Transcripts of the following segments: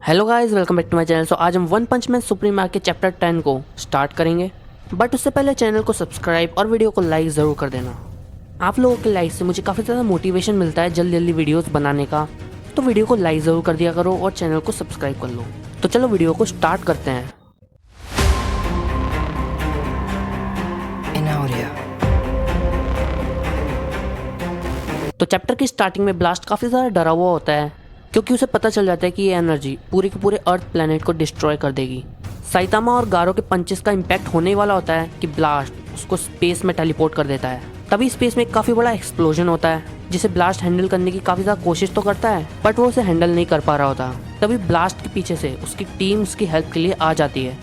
Hello guys, welcome back to my channel. आज हम One Punch Man Supreme Arc के chapter 10 को start करेंगे, बट उससे पहले चैनल को सब्सक्राइब और वीडियो को लाइक ज़रूर कर देना। आप लोगों के लाइक से मुझे काफ़ी ज़्यादा मोटिवेशन मिलता है जल्दी जल्दी वीडियोस बनाने का, तो वीडियो को लाइक ज़रूर कर दिया करो और चैनल को सब्सक्राइब कर लो। तो चलो वीडियो को स्टार्ट करते हैं। तो चैप्टर की स्टार्टिंग में ब्लास्ट काफ़ी ज़्यादा डरा हुआ होता है, क्योंकि उसे पता चल जाता है कि ये एनर्जी पूरे के पूरे अर्थ प्लेनेट को डिस्ट्रॉय कर देगी। साइतामा और गारो के पंचेस का इम्पैक्ट होने वाला होता है कि ब्लास्ट उसको स्पेस में टेलीपोर्ट कर देता है। तभी स्पेस में एक काफ़ी बड़ा एक्सप्लोजन होता है, जिसे ब्लास्ट हैंडल करने की काफ़ी ज़्यादा कोशिश तो करता है, बट वो उसे हैंडल नहीं कर पा रहा होता। तभी ब्लास्ट के पीछे से उसकी टीम उसकी हेल्प के लिए आ जाती है,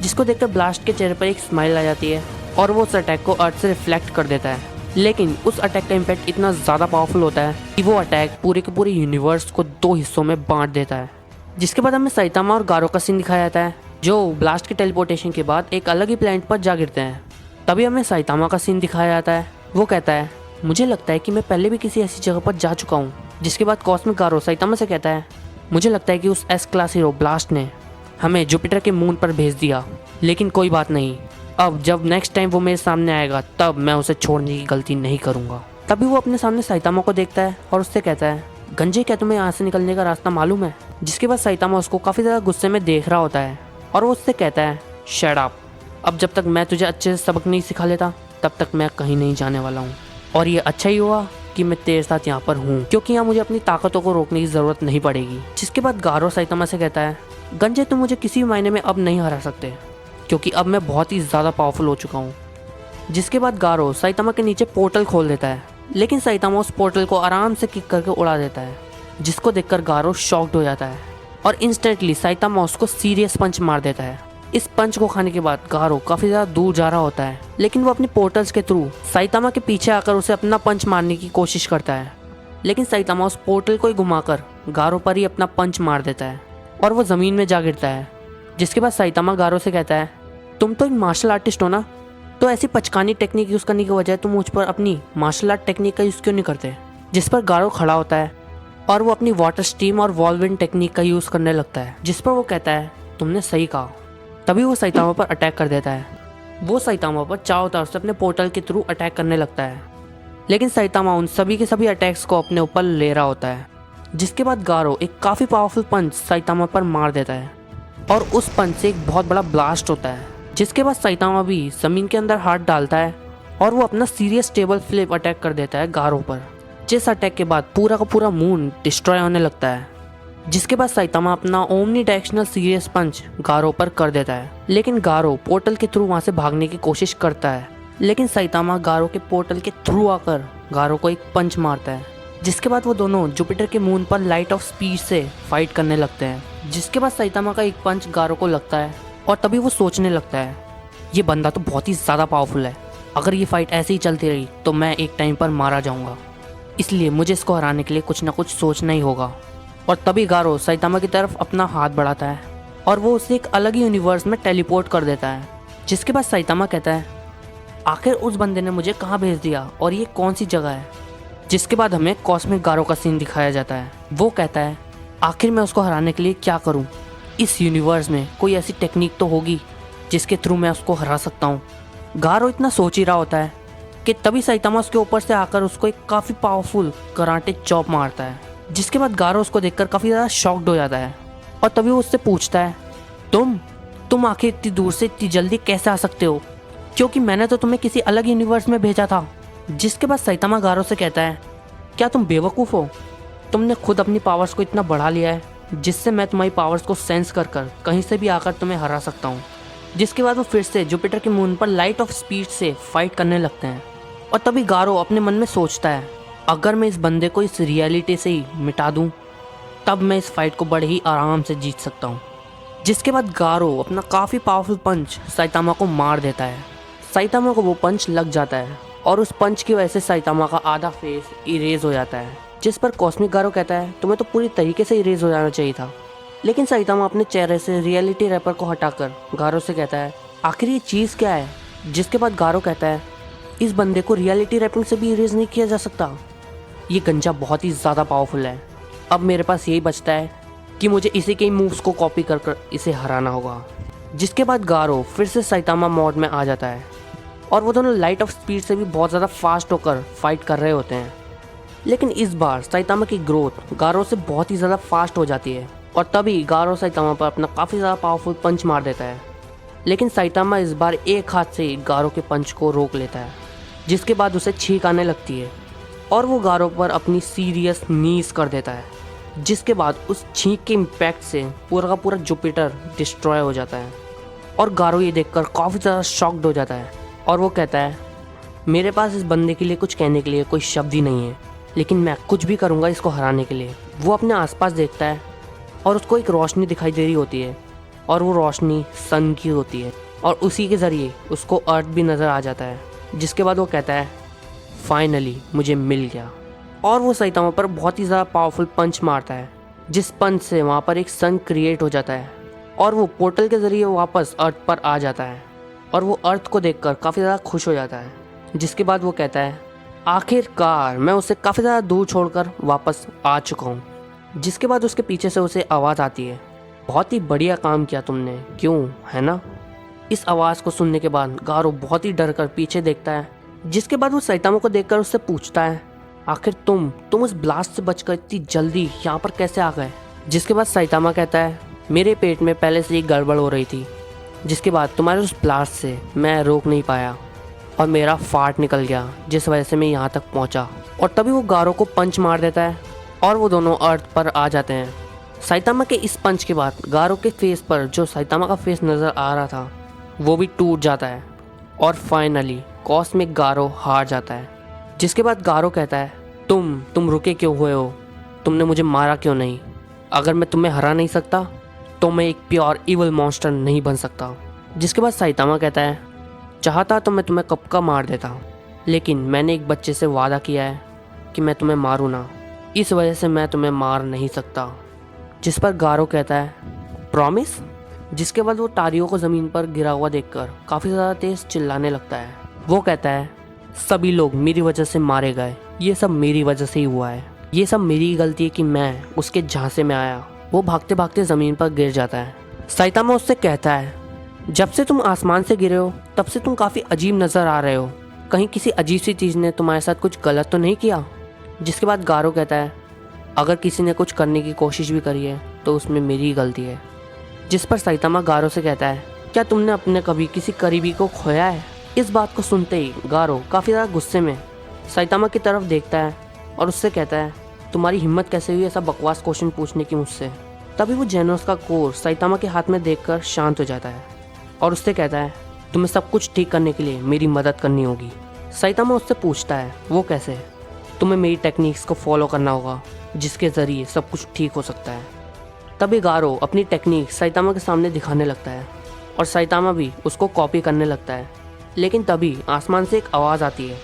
जिसको देखकर ब्लास्ट के चेहरे पर एक स्माइल आ जाती है और वो उस अटैक को अर्थ से रिफ्लेक्ट कर देता है। लेकिन उस अटैक का इम्पैक्ट इतना ज़्यादा पावरफुल होता है कि वो अटैक पूरे के पूरे यूनिवर्स को दो हिस्सों में बांट देता है। जिसके बाद हमें साइतामा और गारो का सीन दिखाया जाता है, जो ब्लास्ट के टेलीपोर्टेशन के बाद एक अलग ही प्लैनेट पर जा गिरते हैं। तभी हमें साइतामा का सीन दिखाया जाता है। वो कहता है, मुझे लगता है कि मैं पहले भी किसी ऐसी जगह पर जा चुका हूँ। जिसके बाद कॉस्मिक गारो साइतामा से कहता है, मुझे लगता है कि उस एस क्लास हीरो ब्लास्ट ने हमें जुपिटर के मून पर भेज दिया, लेकिन कोई बात नहीं, अब जब नेक्स्ट टाइम वो मेरे सामने आएगा तब मैं उसे छोड़ने की गलती नहीं करूंगा। तभी वो अपने सामने साइतामा को देखता है और उससे कहता है, गंजे क्या तुम्हें यहाँ से निकलने का रास्ता मालूम है? जिसके बाद साइतामा उसको काफ़ी ज़्यादा गुस्से में देख रहा होता है और वो उससे कहता है, शट अप, अब जब तक मैं तुझे अच्छे से सबक नहीं सिखा लेता तब तक मैं कहीं नहीं जाने वाला हूँ। और ये अच्छा ही हुआ कि मैं तेरे साथ यहाँ पर हूँ, क्योंकि यहाँ मुझे अपनी ताकतों को रोकने की ज़रूरत नहीं पड़ेगी। जिसके बाद गारो साइतामा से कहता है, गंजे तुम मुझे किसी भी मायने में अब नहीं हरा सकते, क्योंकि अब मैं बहुत ही ज़्यादा पावरफुल हो चुका हूँ। जिसके बाद गारो साइतामा के नीचे पोर्टल खोल देता है, लेकिन साइतामा उस पोर्टल को आराम से किक करके उड़ा देता है, जिसको देखकर गारो शॉक्ड हो जाता है और इंस्टेंटली साइतामा उसको सीरियस पंच मार देता है। इस पंच को खाने के बाद गारो काफ़ी ज़्यादा दूर जा रहा होता है, लेकिन वो अपने पोर्टल्स के थ्रू साइतामा के पीछे आकर उसे अपना पंच मारने की कोशिश करता है, लेकिन साइतामा उस पोर्टल को ही घुमाकर गारो पर ही अपना पंच मार देता है और वो ज़मीन में जा गिरता है। जिसके बाद साइतामा गारो से कहता है, तुम तो एक मार्शल आर्टिस्ट हो ना, तो ऐसी पचकानी टेक्निक यूज़ करने की बजाय तुम मुझ पर अपनी मार्शल आर्ट टेक्निक का यूज़ क्यों नहीं करते? जिस पर गारो खड़ा होता है और वो अपनी वाटर स्टीम और वॉल्विन टेक्निक का यूज़ करने लगता है, जिस पर वो कहता है, तुमने सही कहा। तभी वो साइतामा पर अटैक कर देता है। वो साइतामा पर चारों तरफ से अपने पोर्टल के थ्रू अटैक करने लगता है, लेकिन साइतामा उन सभी के सभी अटैक्स को अपने ऊपर ले रहा होता है। जिसके बाद गारो एक काफ़ी पावरफुल पंच साइतामा पर मार देता है और उस पंच से एक बहुत बड़ा ब्लास्ट होता है। जिसके बाद साइतामा भी ज़मीन के अंदर हाथ डालता है और वो अपना सीरियस टेबल फ्लिप अटैक कर देता है गारो पर, जिस अटैक के बाद पूरा का पूरा मून डिस्ट्रॉय होने लगता है। जिसके बाद साइतामा अपना ओमनी डायरेक्शनल सीरियस पंच गारो पर कर देता है, लेकिन गारो पोर्टल के थ्रू वहाँ से भागने की कोशिश करता है, लेकिन साइतामा गारो के पोर्टल के थ्रू आकर गारो को एक पंच मारता है। जिसके बाद वो दोनों जुपिटर के मून पर लाइट ऑफ स्पीड से फाइट करने लगते हैं। जिसके बाद साइतामा का एक पंच गारो को लगता है और तभी वो सोचने लगता है, ये बंदा तो बहुत ही ज़्यादा पावरफुल है, अगर ये फाइट ऐसे ही चलती रही तो मैं एक टाइम पर मारा जाऊंगा, इसलिए मुझे इसको हराने के लिए कुछ ना कुछ सोचना ही होगा। और तभी गारो साइतामा की तरफ अपना हाथ बढ़ाता है और वो उसे एक अलग ही यूनिवर्स में टेलीपोर्ट कर देता है। जिसके बाद साइतामा कहता है, आखिर उस बंदे ने मुझे कहाँ भेज दिया और ये कौन सी जगह है? जिसके बाद हमें कॉस्मिक गारो का सीन दिखाया जाता है। वो कहता है, आखिर मैं उसको हराने के लिए क्या करूं? इस यूनिवर्स में कोई ऐसी टेक्निक तो होगी जिसके थ्रू मैं उसको हरा सकता हूं। गारो इतना सोच ही रहा होता है कि तभी साइतामा उसके ऊपर से आकर उसको एक काफ़ी पावरफुल कराटे चॉप मारता है। जिसके बाद गारो उसको देखकर काफ़ी ज़्यादा शॉक्ड हो जाता है और तभी वो उससे पूछता है, तुम आखिर इतनी दूर से इतनी जल्दी कैसे आ सकते हो, क्योंकि मैंने तो तुम्हें किसी अलग यूनिवर्स में भेजा था। जिसके बाद साइतामा गारो से कहता है, क्या तुम बेवकूफ़ हो? तुमने खुद अपनी पावर्स को इतना बढ़ा लिया है जिससे मैं तुम्हारी पावर्स को सेंस कर कहीं से भी आकर तुम्हें हरा सकता हूँ। जिसके बाद वो फिर से जुपिटर के मून पर लाइट ऑफ स्पीड से फाइट करने लगते हैं और तभी गारो अपने मन में सोचता है, अगर मैं इस बंदे को इस रियलिटी से ही मिटा दूँ तब मैं इस फाइट को बड़े ही आराम से जीत सकता हूँ। जिसके बाद गारो अपना काफ़ी पावरफुल पंच साइतामा को मार देता है। साइतामा को वो पंच लग जाता है और उस पंच की वजह से साइतामा का आधा फेस इरेज हो जाता है। जिस पर कॉस्मिक गारो कहता है, तुम्हें तो पूरी तरीके से इरेज हो जाना चाहिए था। लेकिन साइतामा अपने चेहरे से रियलिटी रैपर को हटाकर गारो से कहता है, आखिर ये चीज़ क्या है? जिसके बाद गारो कहता है, इस बंदे को रियलिटी रैपिंग से भी इरेज नहीं किया जा सकता, ये गंजा बहुत ही ज़्यादा पावरफुल है। अब मेरे पास यही बचता है कि मुझे इसी के मूव्स को कॉपी कर कर इसे हराना होगा। जिसके बाद गारो फिर से साइतामा मोड में आ जाता है और वो दोनों लाइट ऑफ स्पीड से भी बहुत ज़्यादा फास्ट होकर फाइट कर रहे होते हैं। लेकिन इस बार साइतामा की ग्रोथ गारो से बहुत ही ज़्यादा फास्ट हो जाती है और तभी गारो साइतामा पर अपना काफ़ी ज़्यादा पावरफुल पंच मार देता है। लेकिन साइतामा इस बार एक हाथ से गारो के पंच को रोक लेता है, जिसके बाद उसे छींक आने लगती है और वो गारो पर अपनी सीरियस नीज कर देता है। जिसके बाद उस छींक के इम्पैक्ट से पूरा का पूरा जुपिटर डिस्ट्रॉय हो जाता है और गारो ये देखकर काफ़ी ज़्यादा शॉक्ड हो जाता है और वो कहता है, मेरे पास इस बंदे के लिए कुछ कहने के लिए कोई शब्द ही नहीं है, लेकिन मैं कुछ भी करूँगा इसको हराने के लिए। वो अपने आसपास देखता है और उसको एक रोशनी दिखाई दे रही होती है और वो रोशनी सन की होती है और उसी के ज़रिए उसको अर्थ भी नज़र आ जाता है। जिसके बाद वो कहता है, फाइनली मुझे मिल गया। और वो साइतामा पर बहुत ही ज़्यादा पावरफुल पंच मारता है, जिस पंच से वहाँ पर एक सन क्रिएट हो जाता है और वो पोर्टल के ज़रिए वापस अर्थ पर आ जाता है और वो अर्थ को देखकर काफ़ी ज़्यादा खुश हो जाता है। जिसके बाद वो कहता है, आखिरकार मैं उसे काफ़ी ज़्यादा दूर छोड़कर वापस आ चुका हूँ। जिसके बाद उसके पीछे से उसे आवाज़ आती है, बहुत ही बढ़िया काम किया तुमने, क्यों है ना। इस आवाज़ को सुनने के बाद गारो बहुत ही डर कर पीछे देखता है। जिसके बाद वो साइतामा को देखकर उससे पूछता है, आखिर तुम उस ब्लास्ट से बचकर इतनी जल्दी यहाँ पर कैसे आ गए। जिसके बाद साइतामा कहता है, मेरे पेट में पहले से ही गड़बड़ हो रही थी, जिसके बाद तुम्हारे उस ब्लास्ट से मैं रोक नहीं पाया और मेरा फाट निकल गया, जिस वजह से मैं यहाँ तक पहुँचा। और तभी वो गारो को पंच मार देता है और वो दोनों अर्थ पर आ जाते हैं। साइतामा के इस पंच के बाद गारो के फेस पर जो साइतामा का फेस नज़र आ रहा था वो भी टूट जाता है और फाइनली कॉस्मिक गारो हार जाता है। जिसके बाद गारो कहता है, तुम रुके क्यों हुए हो, तुमने मुझे मारा क्यों नहीं। अगर मैं तुम्हें हरा नहीं सकता तो मैं एक प्योर इवल मॉन्स्टर नहीं बन सकता। जिसके बाद साइतामा कहता है, चाहता तो मैं तुम्हें कब का मार देता, लेकिन मैंने एक बच्चे से वादा किया है कि मैं तुम्हें मारूँ ना, इस वजह से मैं तुम्हें मार नहीं सकता। जिस पर गारो कहता है, प्रॉमिस। जिसके बाद वो टारियो को ज़मीन पर गिरा हुआ देखकर काफ़ी ज़्यादा तेज़ चिल्लाने लगता है। वो कहता है, सभी लोग मेरी वजह से मारे गए, ये सब मेरी वजह से ही हुआ है, ये सब मेरी गलती है कि मैं उसके झांसे में आया। वो भागते भागते ज़मीन पर गिर जाता है। साइतामा उससे कहता है, जब से तुम आसमान से गिरे हो तब से तुम काफ़ी अजीब नज़र आ रहे हो, कहीं किसी अजीब सी चीज़ ने तुम्हारे साथ कुछ गलत तो नहीं किया। जिसके बाद गारो कहता है, अगर किसी ने कुछ करने की कोशिश भी करी है तो उसमें मेरी ही गलती है। जिस पर साइतामा गारो से कहता है, क्या तुमने अपने कभी किसी करीबी को खोया है। इस बात को सुनते ही गारो काफ़ी ज़्यादा गुस्से में साइतामा की तरफ देखता है और उससे कहता है, तुम्हारी हिम्मत कैसे हुई ऐसा बकवास क्वेश्चन पूछने की मुझसे। तभी वो जेनोस का कोर साइतामा के हाथ में देखकर शांत हो जाता है और उससे कहता है, तुम्हें सब कुछ ठीक करने के लिए मेरी मदद करनी होगी। साइतामा उससे पूछता है, वो कैसे। तुम्हें मेरी टेक्निक्स को फॉलो करना होगा, जिसके ज़रिए सब कुछ ठीक हो सकता है। तभी गारो अपनी टेक्निक साइतामा के सामने दिखाने लगता है और साइतामा भी उसको कॉपी करने लगता है। लेकिन तभी आसमान से एक आवाज़ आती है,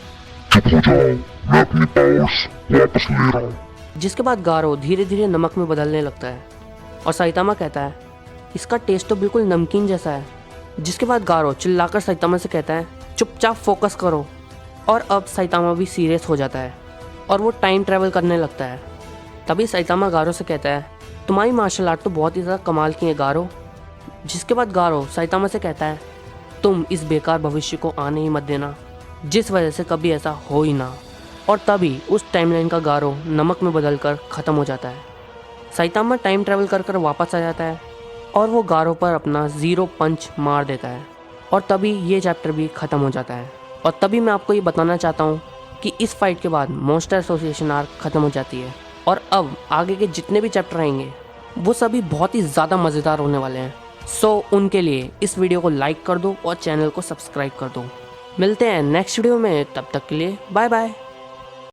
मैं अपनी पावर्स वापस ले रहा हूँ। जिसके बाद गारो धीरे धीरे नमक में बदलने लगता है और साइतामा कहता है, इसका टेस्ट तो बिल्कुल नमकीन जैसा है। जिसके बाद गारो चिल्लाकर साइतामा से कहता है, चुपचाप फोकस करो। और अब साइतामा भी सीरियस हो जाता है और वो टाइम ट्रैवल करने लगता है। तभी साइतामा गारो से कहता है, तुम्हारी मार्शल आर्ट तो बहुत ही ज़्यादा कमाल की है गारो। जिसके बाद गारो साइतामा से कहता है, तुम इस बेकार भविष्य को आने ही मत देना, जिस वजह से कभी ऐसा हो ही ना। और तभी उस टाइमलाइन का गारो नमक में बदलकर ख़त्म हो जाता है। साइतामा टाइम ट्रैवल कर कर वापस आ जाता है और वो गारो पर अपना ज़ीरो पंच मार देता है और तभी ये चैप्टर भी ख़त्म हो जाता है। और तभी मैं आपको ये बताना चाहता हूँ कि इस फाइट के बाद मॉन्स्टर एसोसिएशन आर्क ख़त्म हो जाती है और अब आगे के जितने भी चैप्टर आएंगे वो सभी बहुत ही ज़्यादा मज़ेदार होने वाले हैं। सो उनके लिए इस वीडियो को लाइक कर दो और चैनल को सब्सक्राइब कर दो। मिलते हैं नेक्स्ट वीडियो में, तब तक के लिए बाय बाय।